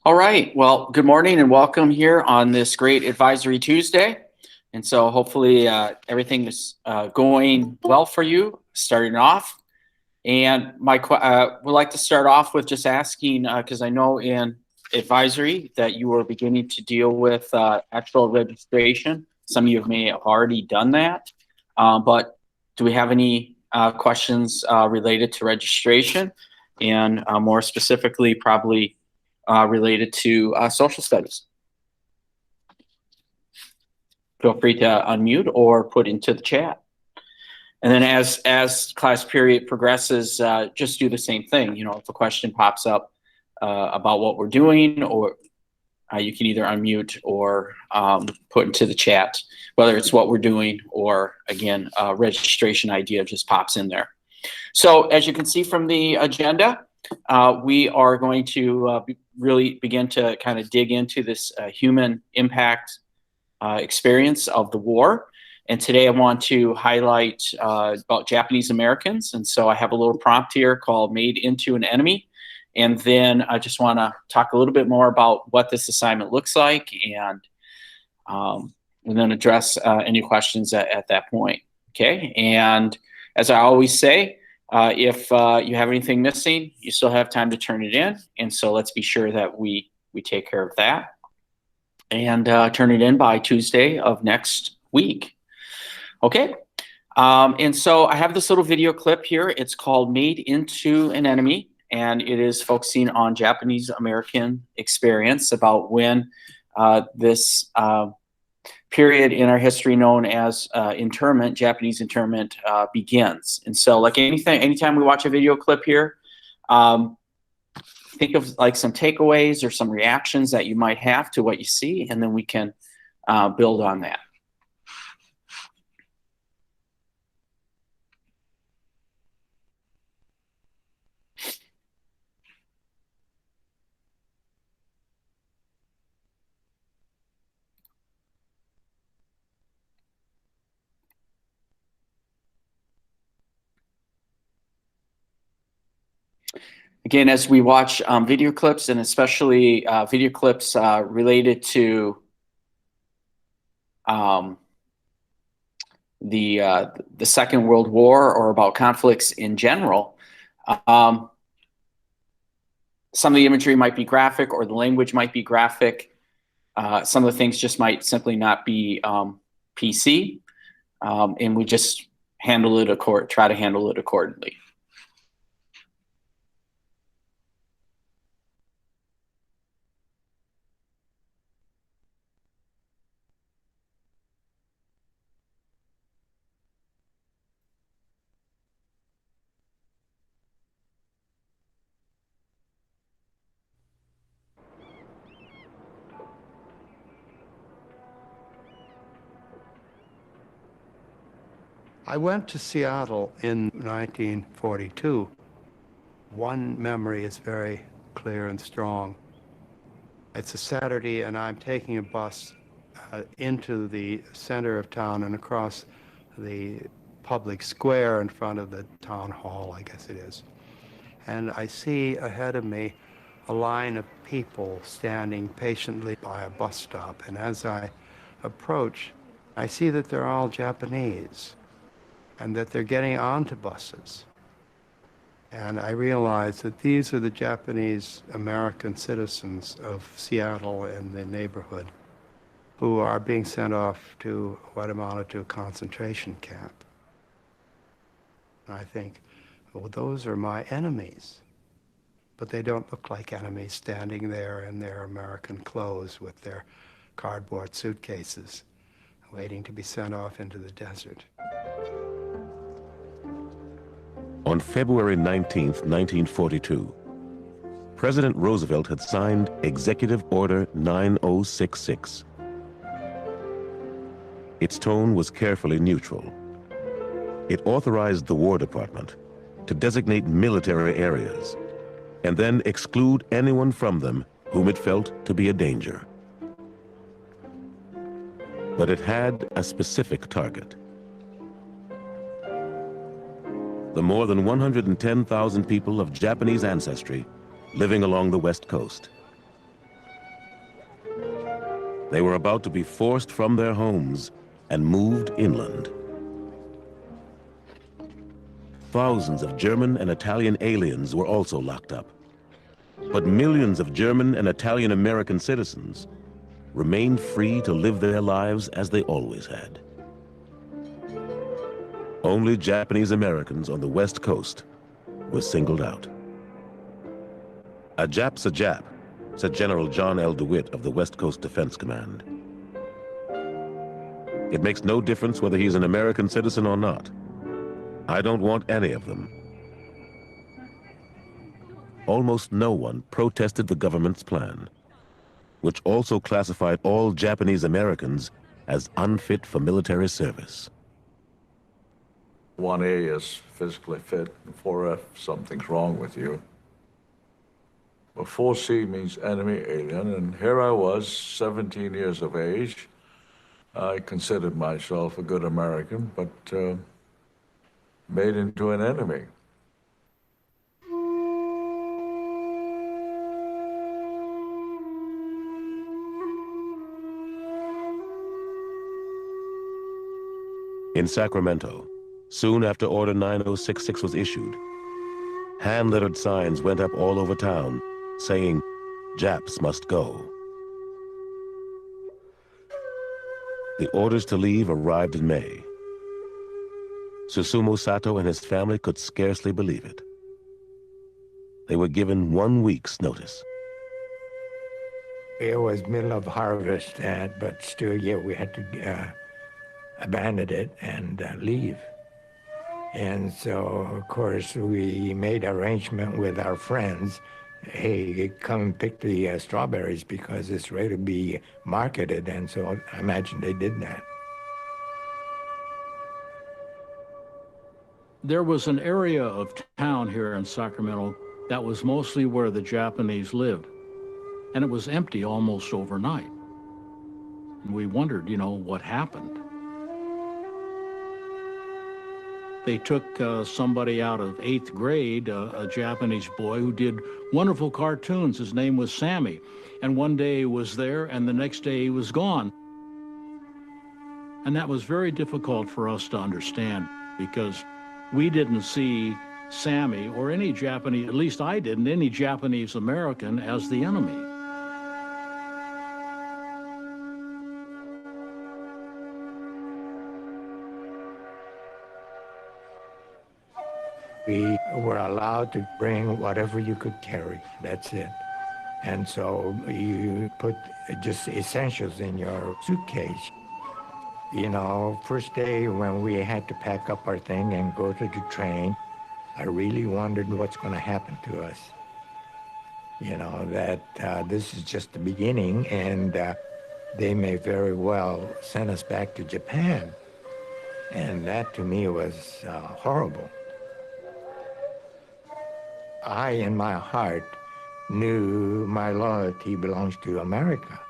All right. Well, good morning and welcome here on this great Advisory Tuesday. And so hopefully everything is going well for you starting off. And would like to start off with just asking, because I know in advisory that you are beginning to deal with actual registration. Some of you may have already done that. But do we have any questions related to registration? And more specifically, probably related to social studies. Feel free to unmute or put into the chat. And then as class period progresses, just do the same thing. You know, if a question pops up about what we're doing, or you can either unmute or put into the chat, whether it's what we're doing or, again, a registration idea just pops in there. So as you can see from the agenda, we are going to really begin to kind of dig into this human impact experience of the war. And today I want to highlight about Japanese Americans. And so I have a little prompt here called Made into an Enemy. And then I just want to talk a little bit more about what this assignment looks like and then address any questions at that point. Okay. And as I always say, if you have anything missing, you still have time to turn it in. And so let's be sure that we take care of that and turn it in by Tuesday of next week. Okay. And so I have this little video clip here. It's called Made into an Enemy, and it is focusing on Japanese American experience about when this period in our history known as internment, Japanese internment, begins. And so like anytime we watch a video clip here, think of like some takeaways or some reactions that you might have to what you see, and then we can build on that. Again, as we watch video clips, and especially video clips related to the Second World War or about conflicts in general, some of the imagery might be graphic or the language might be graphic. Some of the things just might simply not be PC, and we just try to handle it accordingly. I went to Seattle in 1942. One memory is very clear and strong. It's a Saturday, and I'm taking a bus into the center of town and across the public square in front of the town hall, I guess it is. And I see ahead of me a line of people standing patiently by a bus stop. And as I approach, I see that they're all Japanese, and that they're getting onto buses. And I realize that these are the Japanese American citizens of Seattle and the neighborhood who are being sent off to what amounted to a concentration camp. And I think, well, those are my enemies. But they don't look like enemies standing there in their American clothes with their cardboard suitcases, waiting to be sent off into the desert. On February 19th, 1942, President Roosevelt had signed Executive Order 9066. Its tone was carefully neutral. It authorized the War Department to designate military areas and then exclude anyone from them whom it felt to be a danger. But it had a specific target. The more than 110,000 people of Japanese ancestry living along the West Coast. They were about to be forced from their homes and moved inland. Thousands of German and Italian aliens were also locked up. But millions of German and Italian American citizens remained free to live their lives as they always had. Only Japanese Americans on the West Coast were singled out. "A Jap's a Jap," said General John L. DeWitt of the West Coast Defense Command. "It makes no difference whether he's an American citizen or not. I don't want any of them." Almost no one protested the government's plan, which also classified all Japanese Americans as unfit for military service. 1A is physically fit, and 4F, something's wrong with you. But 4C means enemy alien, and here I was, 17 years of age. I considered myself a good American, but made into an enemy. In Sacramento, soon after Order 9066 was issued, hand-lettered signs went up all over town saying, "Japs must go." The orders to leave arrived in May. Susumu Sato and his family could scarcely believe it. They were given 1 week's notice. It was middle of harvest, but still, yeah, we had to abandon it and leave. And so, of course, we made arrangement with our friends. Hey, come and pick the strawberries because it's ready to be marketed. And so I imagine they did that. There was an area of town here in Sacramento that was mostly where the Japanese lived, and it was empty almost overnight. And we wondered, what happened. They took somebody out of 8th grade, a Japanese boy who did wonderful cartoons. His name was Sammy. And one day he was there, and the next day he was gone. And that was very difficult for us to understand because we didn't see Sammy or any Japanese, at least I didn't, any Japanese American as the enemy. We were allowed to bring whatever you could carry, that's it. And so you put just essentials in your suitcase. First day when we had to pack up our thing and go to the train, I really wondered what's going to happen to us. That this is just the beginning, and they may very well send us back to Japan. And that to me was horrible. I, in my heart, knew my loyalty belongs to America.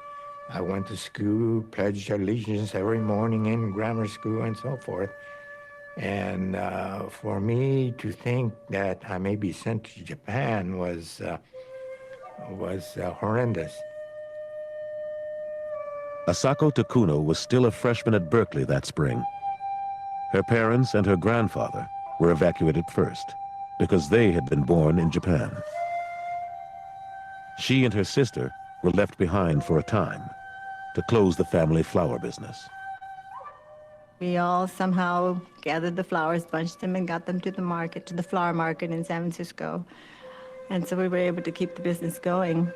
I went to school, pledged allegiance every morning in grammar school and so forth. And for me to think that I may be sent to Japan was horrendous. Asako Takuno was still a freshman at Berkeley that spring. Her parents and her grandfather were evacuated first because they had been born in Japan. She and her sister were left behind for a time to close the family flower business. We all somehow gathered the flowers, bunched them, and got them to the market, to the flower market in San Francisco. And so we were able to keep the business going.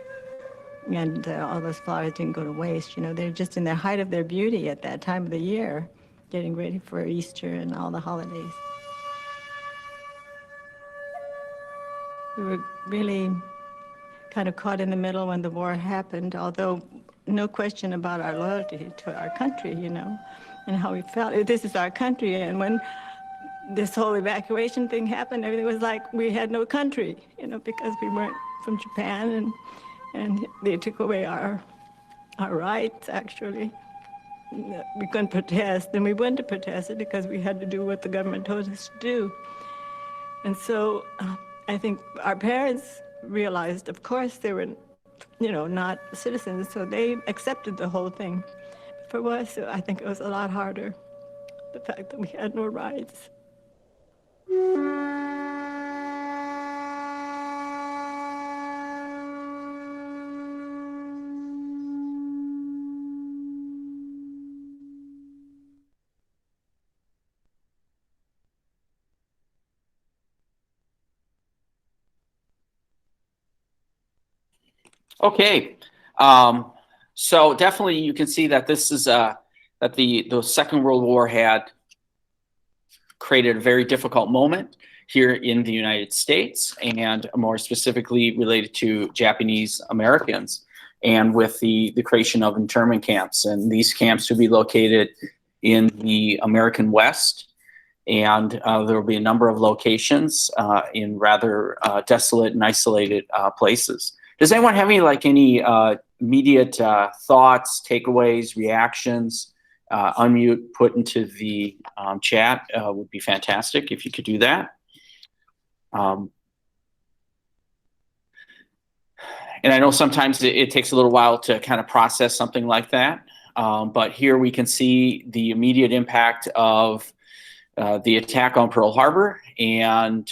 And all those flowers didn't go to waste. They're just in the height of their beauty at that time of the year, getting ready for Easter and all the holidays. We were really kind of caught in the middle when the war happened, although no question about our loyalty to our country, and how we felt. This is our country, and when this whole evacuation thing happened, everything was like we had no country, because we weren't from Japan, and they took away our rights, actually. We couldn't protest, and we went to protest it because we had to do what the government told us to do. And so I think our parents realized, of course, they were not citizens, so they accepted the whole thing. For us, I think it was a lot harder, the fact that we had no rights. Okay, so definitely you can see that this is that the Second World War had created a very difficult moment here in the United States, and more specifically related to Japanese Americans, and with the creation of internment camps. And these camps would be located in the American West, and there will be a number of locations in rather desolate and isolated places. Does anyone have any immediate thoughts, takeaways, reactions? Unmute, put into the chat would be fantastic if you could do that. And I know sometimes it takes a little while to kind of process something like that, but here we can see the immediate impact of the attack on Pearl Harbor, and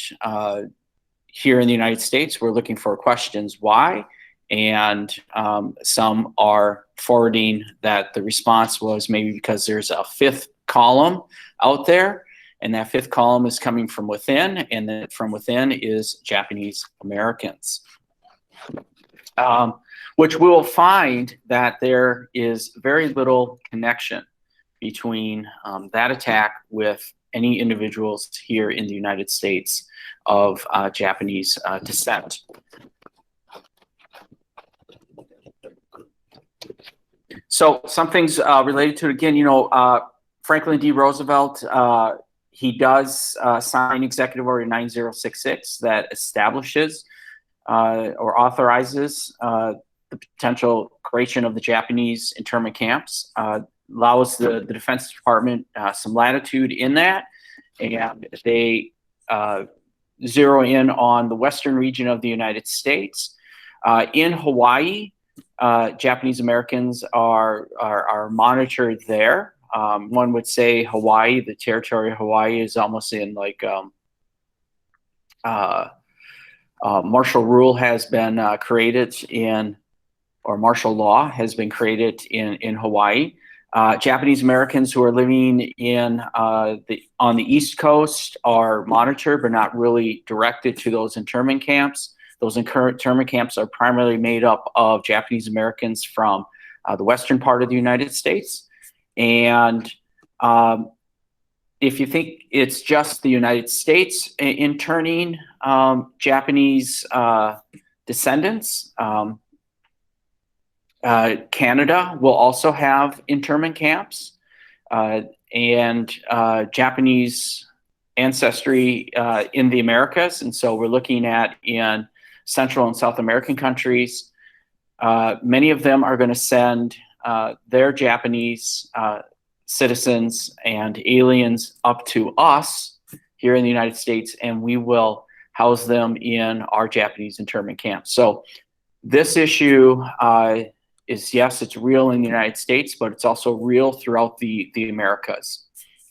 here in the United States, we're looking for questions why, and some are forwarding that the response was maybe because there's a fifth column out there, and that fifth column is coming from within, and then from within is Japanese Americans. Which we will find that there is very little connection between that attack with any individuals here in the United States of Japanese descent. So some things related to it, again, Franklin D. Roosevelt, he does sign Executive Order 9066 that establishes or authorizes the potential creation of the Japanese internment camps, allows the Defense Department some latitude in that, and they zero in on the western region of the United States. In Hawaii, Japanese Americans are monitored there. One would say Hawaii, the territory of Hawaii, is almost in like martial rule has been created in, or martial law has been created in Hawaii. Japanese Americans who are living in on the East Coast are monitored, but not really directed to those internment camps. Those internment camps are primarily made up of Japanese Americans from the western part of the United States. And if you think it's just the United States interning Japanese descendants, Canada will also have internment camps, and Japanese ancestry in the Americas. And so we're looking at in Central and South American countries, many of them are going to send their Japanese citizens and aliens up to us here in the United States, and we will house them in our Japanese internment camps. So this issue is, yes, it's real in the United States, but it's also real throughout the Americas.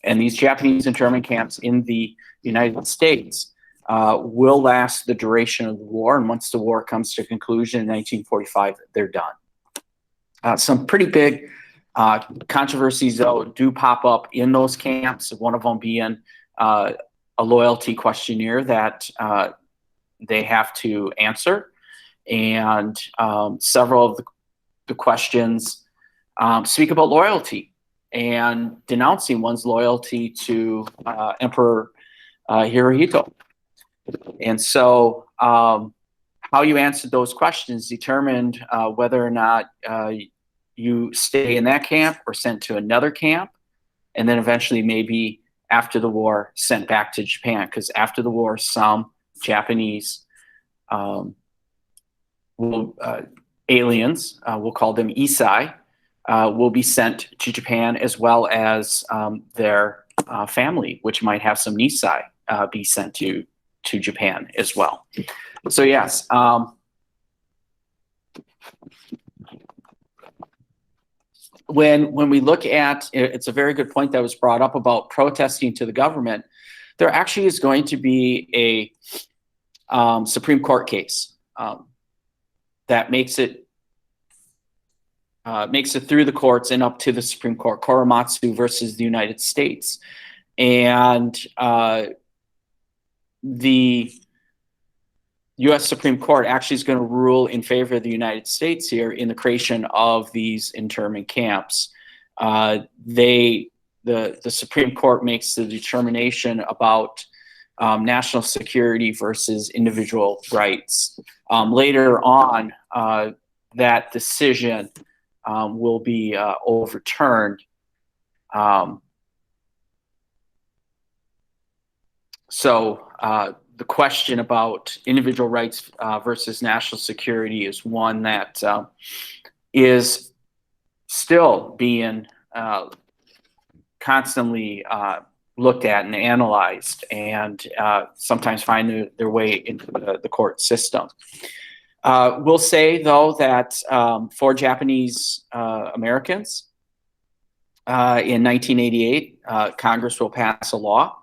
And these Japanese internment camps in the United States will last the duration of the war. And once the war comes to conclusion in 1945, they're done. Some pretty big controversies, though, do pop up in those camps, one of them being a loyalty questionnaire that they have to answer. And several of the questions speak about loyalty and denouncing one's loyalty to Emperor Hirohito. And so how you answered those questions determined whether or not you stay in that camp or sent to another camp, and then eventually maybe after the war sent back to Japan, because after the war some Japanese aliens, we'll call them Isai, will be sent to Japan, as well as their family, which might have some Nisai, be sent to Japan as well. So yes, when we look at, it's a very good point that was brought up about protesting to the government. There actually is going to be a Supreme Court case that makes it through the courts and up to the Supreme Court, Korematsu versus the United States. And the U.S. Supreme Court actually is going to rule in favor of the United States here in the creation of these internment camps. The Supreme Court makes the determination about national security versus individual rights. Later on, that decision will be overturned. The question about individual rights versus national security is one that is still being constantly looked at and analyzed, and sometimes find their way into the court system. We'll say, though, that for Japanese Americans, in 1988, Congress will pass a law,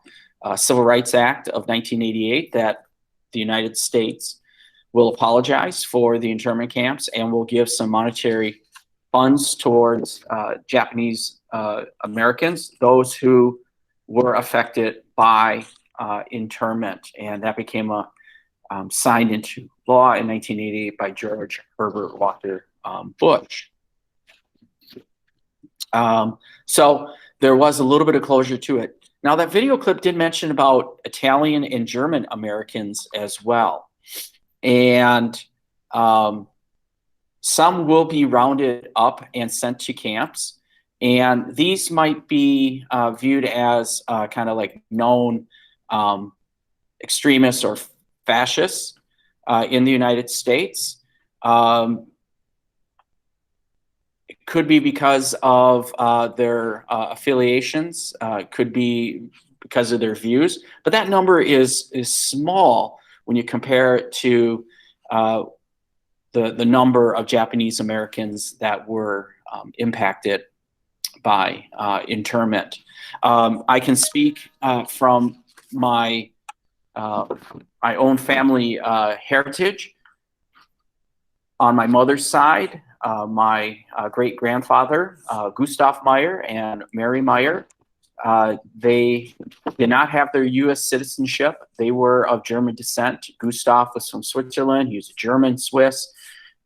Civil Rights Act of 1988, that the United States will apologize for the internment camps and will give some monetary funds towards Japanese Americans, those who were affected by internment. And that became signed into law in 1988 by George Herbert Walker Bush. So there was a little bit of closure to it. Now, that video clip did mention about Italian and German Americans as well. And some will be rounded up and sent to camps. And these might be viewed as kind of like known extremists or fascists in the United States. It could be because of their affiliations, could be because of their views, but that number is small when you compare it to the number of Japanese Americans that were impacted by internment. I can speak from my own family heritage. On my mother's side, my great-grandfather, Gustav Meyer and Mary Meyer, they did not have their U.S. citizenship. They were of German descent. Gustav was from Switzerland. He was a German Swiss.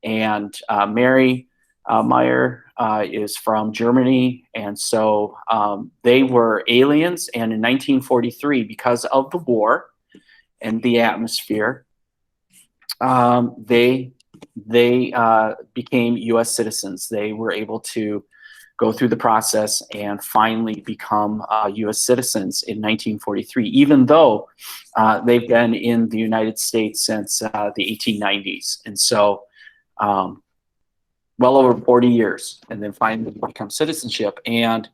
And Mary Meyer is from Germany. And so they were aliens. And in 1943, because of the war and the atmosphere, they became U.S. citizens. They were able to go through the process and finally become U.S. citizens in 1943, even though they've been in the United States since the 1890s. And so well over 40 years, and then finally become citizenship. And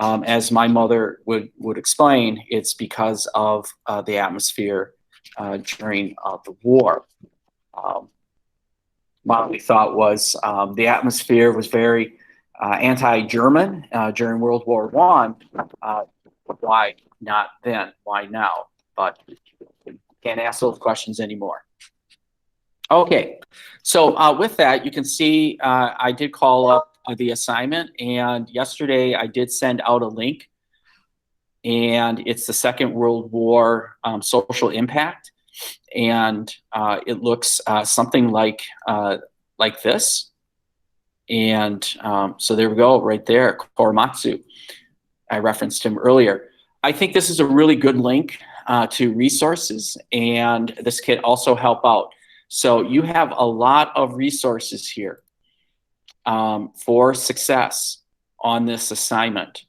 as my mother would explain, it's because of the atmosphere during the war. What we thought was the atmosphere was very anti-German during World War I. Why not then? Why now? But can't ask those questions anymore. Okay, so with that, you can see I did call up the assignment, and yesterday I did send out a link, and it's the Second World War social impact. And it looks something like this. And so there we go, right there, Korematsu. I referenced him earlier. I think this is a really good link to resources, and this can also help out. So you have a lot of resources here for success on this assignment.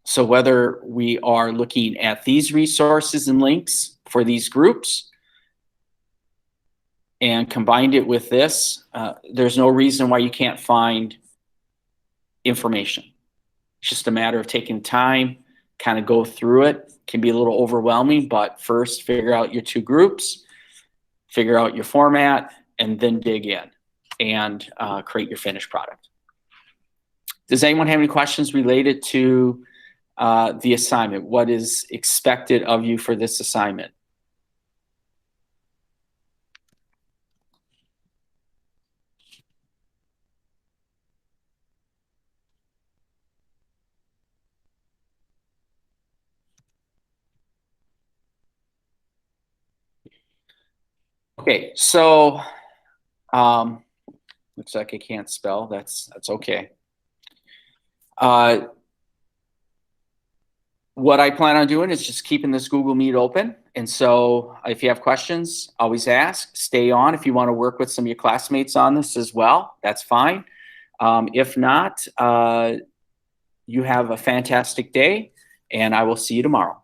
So whether we are looking at these resources and links for these groups and combined it with this, there's no reason why you can't find information. It's just a matter of taking time, kind of go through it. Can be a little overwhelming, but first figure out your two groups, figure out your format, and then dig in and create your finished product. Does anyone have any questions related to the assignment? What is expected of you for this assignment? Okay, so looks like I can't spell. That's okay. What I plan on doing is just keeping this Google Meet open. And so if you have questions, always ask. Stay on if you want to work with some of your classmates on this as well. That's fine. If not, you have a fantastic day, and I will see you tomorrow.